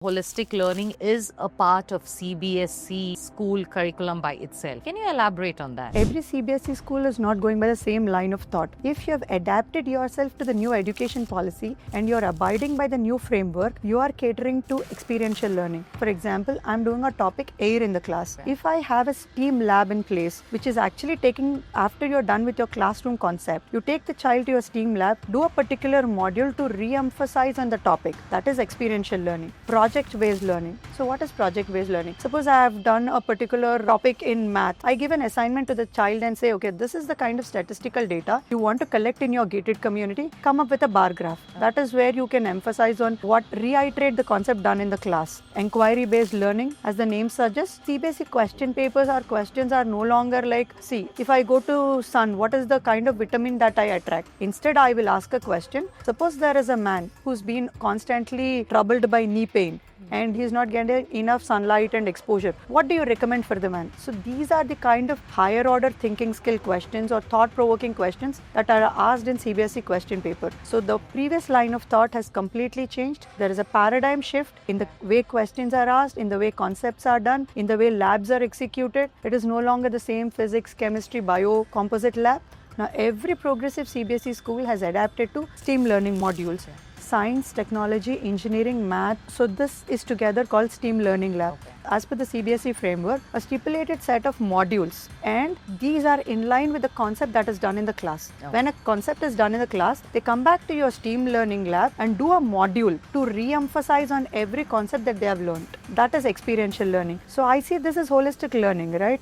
holistic learning is a part of CBSE school curriculum by itself. Can you elaborate on that? Every CBSE school is not going by the same line of thought. If you have adapted yourself to the new education policy and you're abiding by the new framework, you are catering to experiential learning. For example, I'm doing a topic air in the class. If I have a STEAM lab in place, which is actually taking, after you're done with your classroom concept, you take the child to your STEAM lab, do a particular module to re-emphasize on the topic. That is experiential learning. Project-based learning. So what is project-based learning? Suppose I have done a particular topic in math. I give an assignment to the child and say, okay, this is the kind of statistical data you want to collect in your gated community. Come up with a bar graph. That is where you can emphasize on what, reiterate the concept done in the class. Inquiry-based learning, as the name suggests, CBSE question papers or questions are no longer like, see, if I go to sun, what is the kind of vitamin that I attract? Instead, I will ask a question. Suppose there is a man who's been constantly troubled by knee pain and he's not getting enough sunlight and exposure. What do you recommend for the man? So these are the kind of higher order thinking skill questions or thought-provoking questions that are asked in CBSE question paper. So the previous line of thought has completely changed. There is a paradigm shift in the way questions are asked, in the way concepts are done, in the way labs are executed. It is no longer the same physics, chemistry, bio, composite lab. Now every progressive CBSE school has adapted to STEAM learning modules. Science, technology, engineering, math. So this is together called STEAM Learning Lab. Okay. As per the CBSE framework, a stipulated set of modules, and these are in line with the concept that is done in the class. Okay. When a concept is done in the class, they come back to your STEAM Learning Lab and do a module to re-emphasize on every concept that they have learned. That is experiential learning. So I see this as holistic learning, right?